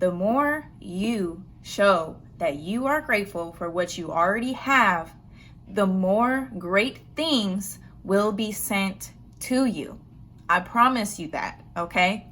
the more you show that you are grateful for what you already have, the more great things will be sent to you. I promise you that, okay?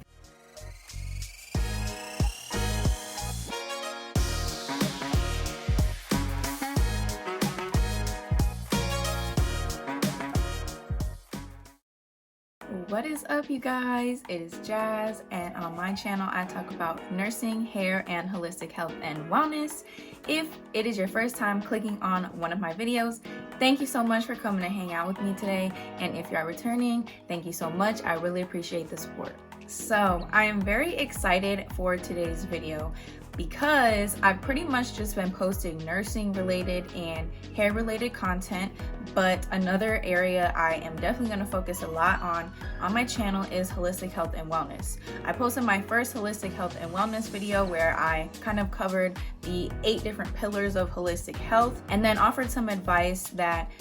What is up, you guys? It is Jazz, and on my channel I talk about nursing, hair, and holistic health and wellness. If it is your first time clicking on one of my videos, thank you so much for coming to hang out with me today. And if you are returning, thank you so much. I really appreciate the support. So I am very excited for today's video because I've pretty much just been posting nursing related and hair related content, but another area I am definitely going to focus a lot on my channel is holistic health and wellness. I posted my first holistic health and wellness video where I kind of covered the 8 different pillars of holistic health and then offered some advice that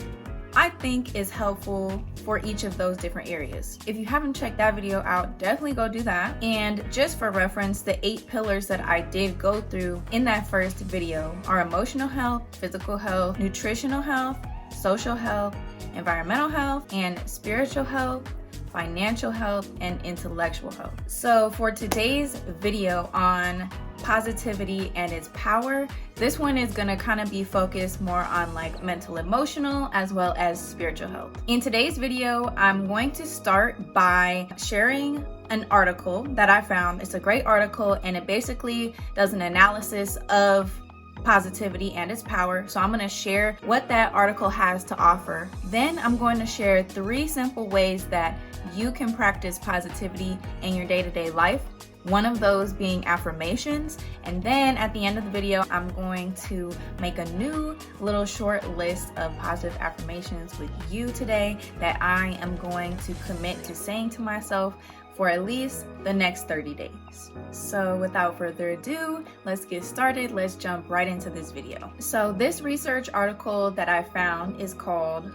I think is helpful for each of those different areas. If you haven't checked that video out, definitely go do that. And just for reference, the 8 pillars that I did go through in that first video are emotional health, physical health, nutritional health, social health, environmental health, and spiritual health, financial health, and intellectual health. So for today's video on positivity and its power, this one is going to kind of be focused more on like mental, emotional, as well as spiritual health. In today's video, I'm going to start by sharing an article that I found. It's a great article and it basically does an analysis of positivity and its power. So I'm going to share what that article has to offer. Then I'm going to share 3 simple ways that you can practice positivity in your day-to-day life. One of those being affirmations. And then at the end of the video, I'm going to make a new little short list of positive affirmations with you today that I am going to commit to saying to myself for at least the next 30 days. So without further ado, let's get started. Let's jump right into this video. So this research article that I found is called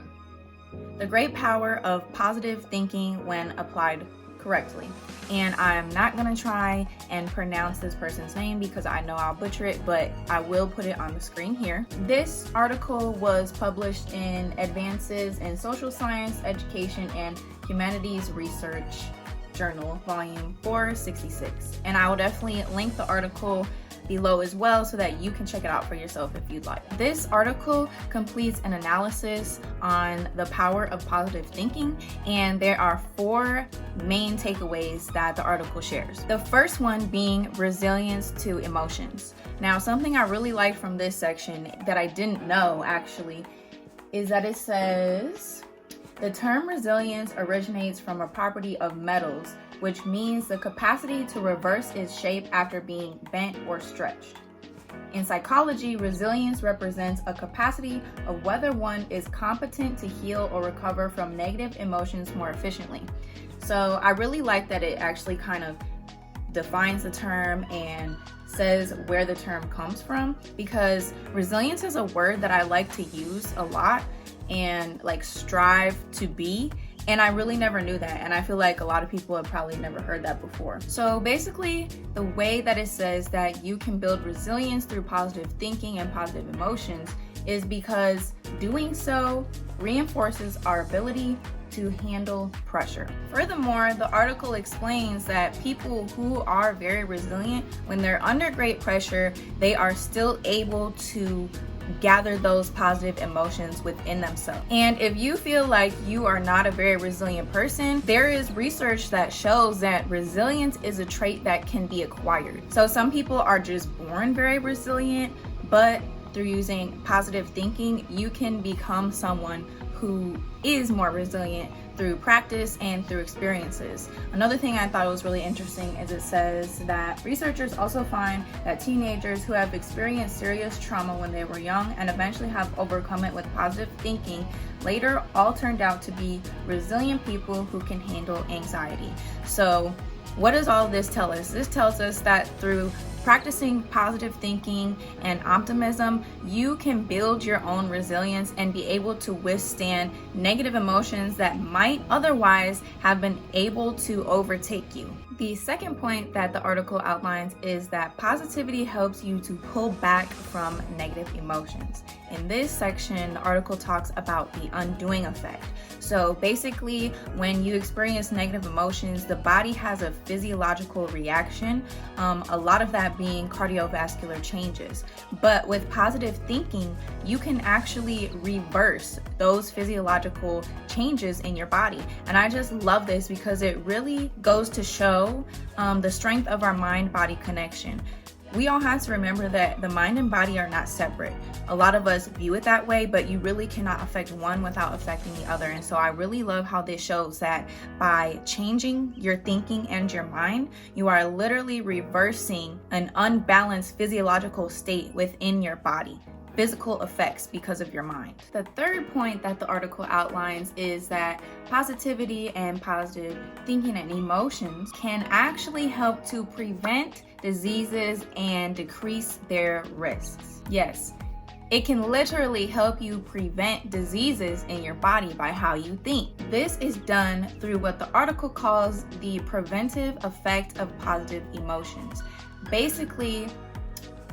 The Great Power of Positive Thinking When Applied Correctly. And I'm not gonna try and pronounce this person's name because I know I'll butcher it, but I will put it on the screen here. This article was published in Advances in Social Science, Education, and Humanities Research Journal, volume 466. And I will definitely link the article below as well so that you can check it out for yourself if you'd like. This article completes an analysis on the power of positive thinking, and there are 4 main takeaways that the article shares. The first one being resilience to emotions. Now, something I really liked from this section that I didn't know actually is that it says the term resilience originates from a property of metals, which means the capacity to reverse its shape after being bent or stretched. In psychology, resilience represents a capacity of whether one is competent to heal or recover from negative emotions more efficiently. So I really like that it actually kind of defines the term and says where the term comes from, because resilience is a word that I like to use a lot and like strive to be, and I really never knew that, and I feel like a lot of people have probably never heard that before. So basically, the way that it says that you can build resilience through positive thinking and positive emotions is because doing so reinforces our ability to handle pressure. Furthermore, the article explains that people who are very resilient, when they're under great pressure, they are still able to gather those positive emotions within themselves. And if you feel like you are not a very resilient person, there is research that shows that resilience is a trait that can be acquired. So some people are just born very resilient, but through using positive thinking, you can become someone who is more resilient through practice and through experiences. Another thing I thought was really interesting is it says that researchers also find that teenagers who have experienced serious trauma when they were young and eventually have overcome it with positive thinking later all turned out to be resilient people who can handle anxiety. So what does all this tell us? This tells us that through practicing positive thinking and optimism, you can build your own resilience and be able to withstand negative emotions that might otherwise have been able to overtake you. The second point that the article outlines is that positivity helps you to pull back from negative emotions. In this section, the article talks about the undoing effect. So basically, when you experience negative emotions, the body has a physiological reaction, a lot of that being cardiovascular changes. But with positive thinking, you can actually reverse those physiological changes in your body. And I just love this because it really goes to show the strength of our mind-body connection. We all have to remember that the mind and body are not separate. A lot of us view it that way, but you really cannot affect one without affecting the other. And so I really love how this shows that by changing your thinking and your mind, you are literally reversing an unbalanced physiological state within your body. Physical effects because of your mind. The third point that the article outlines is that positivity and positive thinking and emotions can actually help to prevent diseases and decrease their risks. Yes, it can literally help you prevent diseases in your body by how you think. This is done through what the article calls the preventive effect of positive emotions. Basically,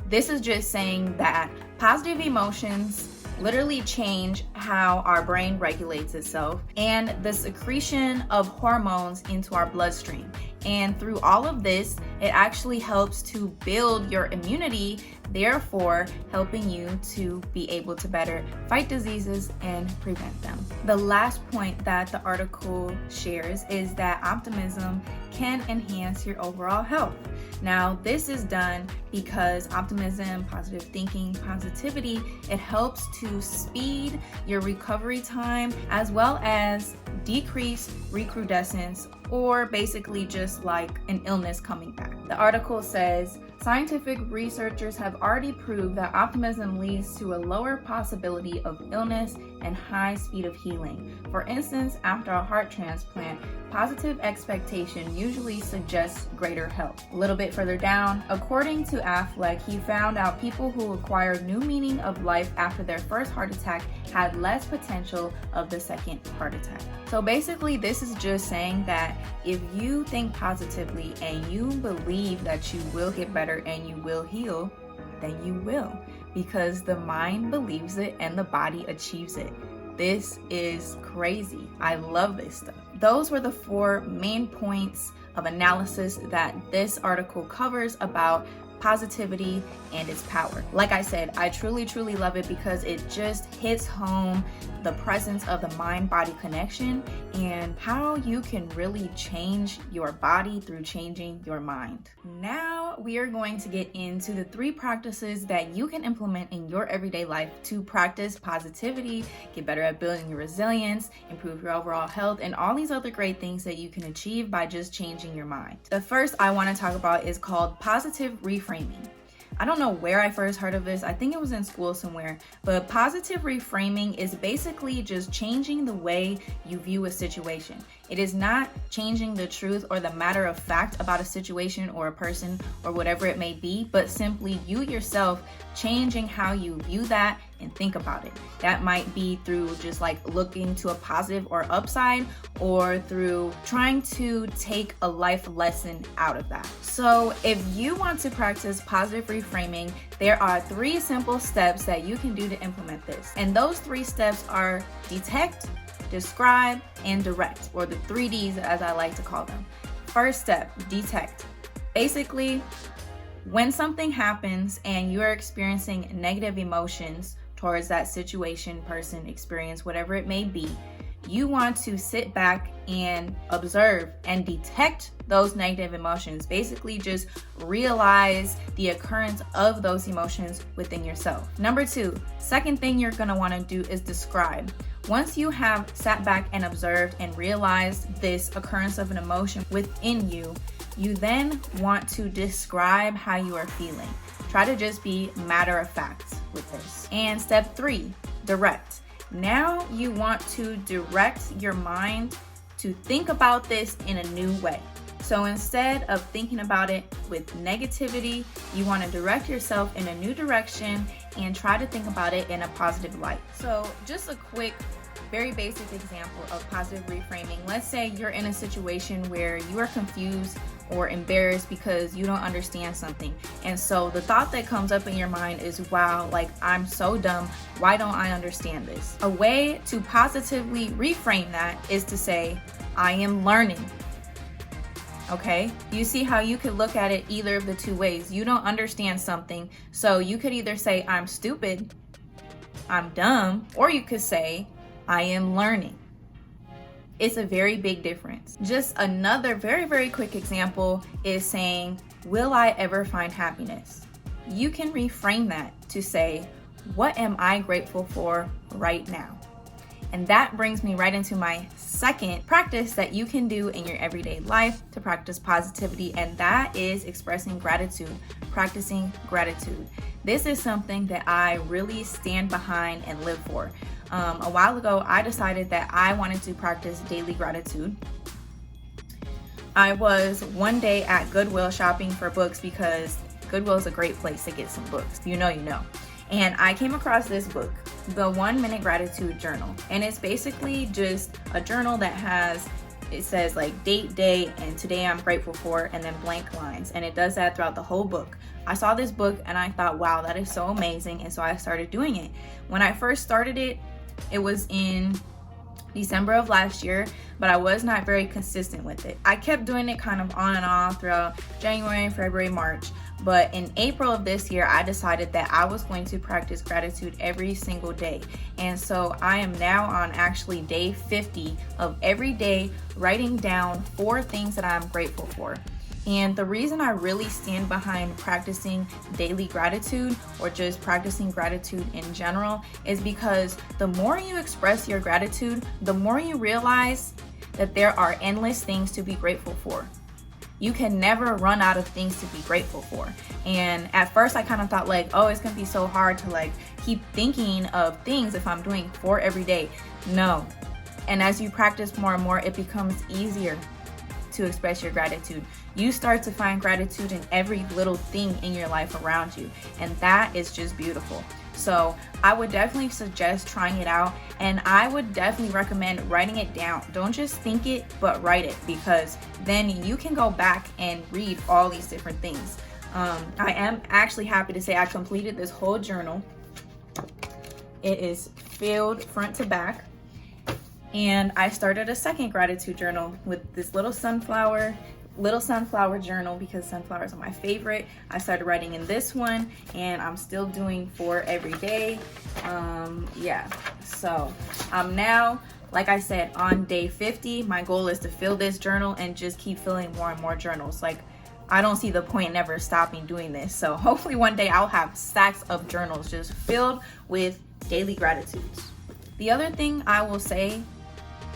this is just saying that positive emotions literally change how our brain regulates itself and the secretion of hormones into our bloodstream. And through all of this, it actually helps to build your immunity, therefore helping you to be able to better fight diseases and prevent them. The last point that the article shares is that optimism can enhance your overall health. Now, this is done because optimism, positive thinking, positivity, it helps to speed your recovery time as well as decrease recrudescence, or basically just like an illness coming back. The article says, scientific researchers have already proved that optimism leads to a lower possibility of illness and high speed of healing. For instance, after a heart transplant, positive expectation usually suggests greater health. A little bit further down, according to Affleck, he found out people who acquired new meaning of life after their first heart attack had less potential of the second heart attack. So basically, this is just saying that if you think positively and you believe that you will get better and you will heal, then you will, because the mind believes it and the body achieves it. This is crazy. I love this stuff. Those were the 4 main points of analysis that this article covers about positivity and its power. Like I said, I truly love it because it just hits home the presence of the mind-body connection and how you can really change your body through changing your mind. Now we are going to get into the 3 practices that you can implement in your everyday life to practice positivity, get better at building your resilience, improve your overall health, and all these other great things that you can achieve by just changing your mind. The first I want to talk about is called positive reframing. I don't know where I first heard of this. I think it was in school somewhere, but positive reframing is basically just changing the way you view a situation. It is not changing the truth or the matter of fact about a situation or a person or whatever it may be, but simply you yourself changing how you view that and think about it. That might be through just like looking to a positive or upside, or through trying to take a life lesson out of that. So if you want to practice positive reframing, there are 3 simple steps that you can do to implement this. And those 3 steps are detect, describe, and direct, or the 3 Ds as I like to call them. First step, detect. Basically, when something happens and you're experiencing negative emotions towards that situation, person, experience, whatever it may be, you want to sit back and observe and detect those negative emotions. Basically, just realize the occurrence of those emotions within yourself. Number 2, second thing you're going to want to do is describe. Once you have sat back and observed and realized this occurrence of an emotion within you, you then want to describe how you are feeling. Try to just be matter of fact with this. And step 3, direct. Now you want to direct your mind to think about this in a new way. So instead of thinking about it with negativity, you want to direct yourself in a new direction and try to think about it in a positive light. So just a quick, very basic example of positive reframing. Let's say you're in a situation where you are confused or embarrassed because you don't understand something. And so the thought that comes up in your mind is, wow, like I'm so dumb. Why don't I understand this? A way to positively reframe that is to say, I am learning. Okay, you see how you could look at it either of the two ways. You don't understand something, so you could either say, I'm stupid, I'm dumb, or you could say, I am learning. It's a very big difference. Just another very, very quick example is saying, will I ever find happiness? You can reframe that to say, what am I grateful for right now? And that brings me right into my second practice that you can do in your everyday life to practice positivity, and that is expressing gratitude, practicing gratitude. This is something that I really stand behind and live for. A while ago, I decided that I wanted to practice daily gratitude. I was one day at Goodwill shopping for books because Goodwill is a great place to get some books. You know. And I came across this book, the 1 Minute Gratitude Journal. And it's basically just a journal that has, it says like date, day, and today I'm grateful for, and then blank lines. And it does that throughout the whole book. I saw this book and I thought, wow, that is so amazing. And so I started doing it. When I first started it, it was in December of last year, but I was not very consistent with it. I kept doing it kind of on and off throughout January, February, March. But in April of this year, I decided that I was going to practice gratitude every single day. And so I am now on actually day 50 of every day writing down 4 things that I'm grateful for. And the reason I really stand behind practicing daily gratitude or just practicing gratitude in general is because the more you express your gratitude, the more you realize that there are endless things to be grateful for. You can never run out of things to be grateful for. And at first I kind of thought like, oh, it's gonna be so hard to like keep thinking of things if I'm doing 4 every day. No. And as you practice more and more, it becomes easier to express your gratitude. You start to find gratitude in every little thing in your life around you, and that is just beautiful. So I would definitely suggest trying it out, and I would definitely recommend writing it down. Don't just think it, but write it, because then you can go back and read all these different things. I am actually happy to say I completed this whole journal. It is filled front to back. And I started a second gratitude journal with this little sunflower journal because sunflowers are my favorite. I started writing in this one, and I'm still doing 4 every day. So I'm now, like I said, on day 50. My goal is to fill this journal and just keep filling more and more journals. Like, I don't see the point in ever stopping doing this. So hopefully one day I'll have stacks of journals just filled with daily gratitudes. The other thing I will say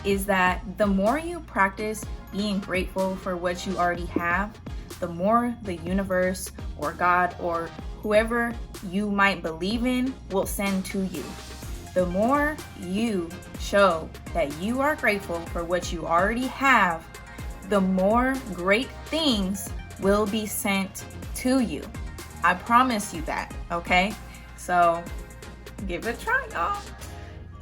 is that the more you practice being grateful for what you already have, the more the universe or God or whoever you might believe in will send to you. The more you show that you are grateful for what you already have, the more great things will be sent to you. I promise you that, okay? So give it a try, y'all.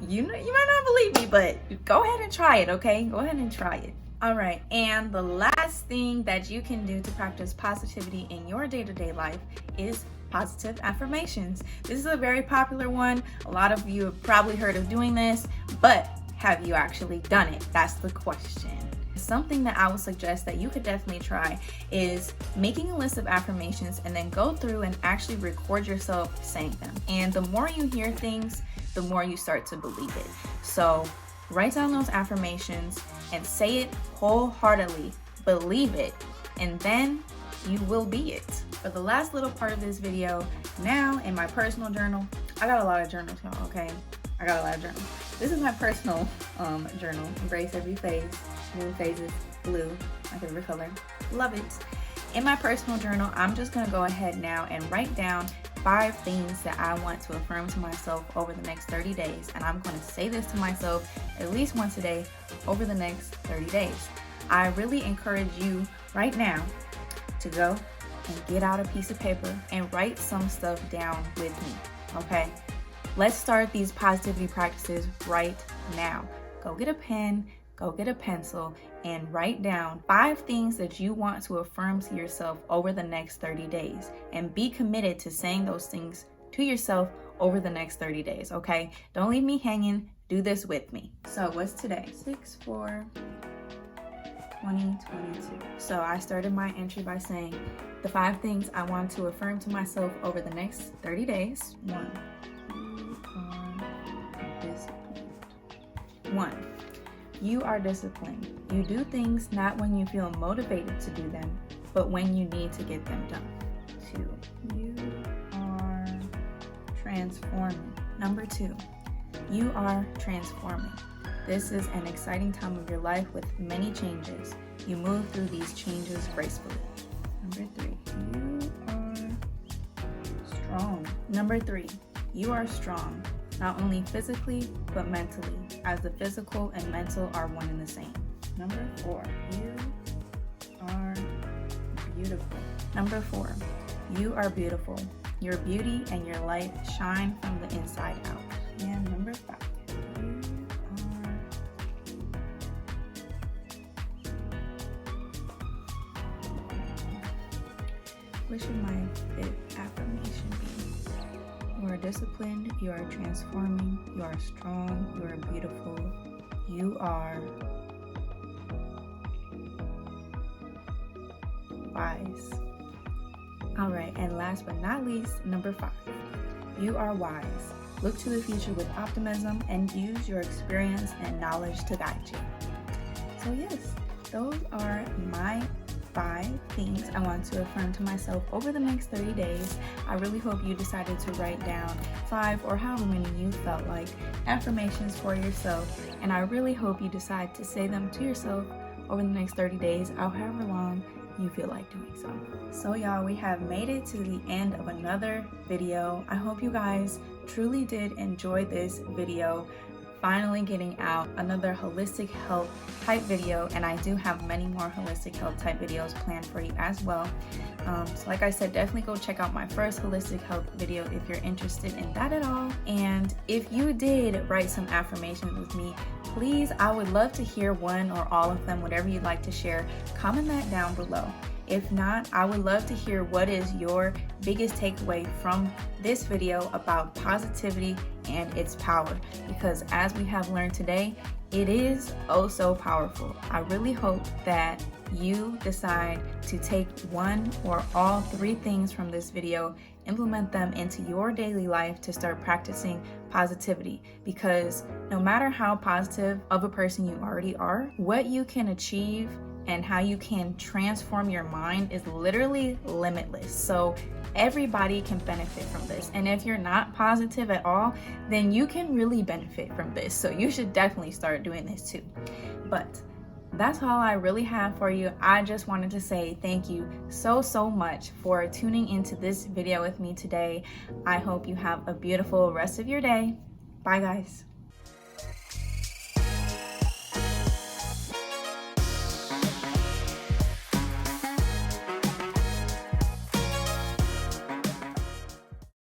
You might not believe me, but go ahead and try it, okay? Go ahead and try it. All right, and the last thing that you can do to practice positivity in your day-to-day life is positive affirmations. This is a very popular one. A lot of you have probably heard of doing this, but have you actually done it? That's the question. Something that I would suggest that you could definitely try is making a list of affirmations and then go through and actually record yourself saying them. And the more you hear things, the more you start to believe it. So write down those affirmations and say it wholeheartedly. Believe it, and then you will be it. For the last little part of this video, now in my personal journal, I got a lot of journals, y'all, okay? I got a lot of journals. This is my personal journal. Embrace every phase. Moon phases, blue, my favorite color. Love it. In my personal journal, I'm just gonna go ahead now and write down 5 things that I want to affirm to myself over the next 30 days. And I'm gonna say this to myself at least once a day over the next 30 days. I really encourage you right now to go and get out a piece of paper and write some stuff down with me, okay? Let's start these positivity practices right now. Go get a pen, go get a pencil and write down 5 things that you want to affirm to yourself over the next 30 days. And be committed to saying those things to yourself over the next 30 days, okay? Don't leave me hanging. Do this with me. So what's today? 6/4/2022. So I started my entry by saying the 5 things I want to affirm to myself over the next 30 days. 1. You are disciplined. 1. You are disciplined. You do things not when you feel motivated to do them, but when you need to get them done. 2. You are transforming. Number 2. You are transforming. This is an exciting time of your life with many changes. You move through these changes gracefully. Number 3. You are strong. Number 3. You are strong, not only physically, but mentally, as the physical and mental are one and the same. Number 4. You are beautiful. Number 4. You are beautiful. Your beauty and your light shine from the inside out. And number 5. You are... What should my 5th affirmation be? You are disciplined, you are transforming, you are strong, you are beautiful, you are wise. All right, and last but not least, number 5. You are wise. Look to the future with optimism and use your experience and knowledge to guide you. So yes, those are my 5 things I want to affirm to myself over the next 30 days. I really hope you decided to write down 5 or however many you felt like affirmations for yourself. And I really hope you decide to say them to yourself over the next 30 days, or however long you feel like doing so. So y'all, we have made it to the end of another video. I hope you guys truly did enjoy this video. Finally getting out another holistic health type video, and I do have many more holistic health type videos planned for you as well. So like I said, definitely go check out my first holistic health video if you're interested in that at all. And if you did write some affirmations with me, please, I would love to hear one or all of them, whatever you'd like to share. Comment that down below. If not, I would love to hear what is your biggest takeaway from this video about positivity and its power, because as we have learned today, it is oh so powerful. I really hope that you decide to take one or all 3 things from this video, implement them into your daily life to start practicing positivity, because no matter how positive of a person you already are, what you can achieve and how you can transform your mind is literally limitless. So everybody can benefit from this. And if you're not positive at all, then you can really benefit from this. So you should definitely start doing this too. But that's all I really have for you. I just wanted to say thank you so much for tuning into this video with me today. I hope you have a beautiful rest of your day. Bye guys.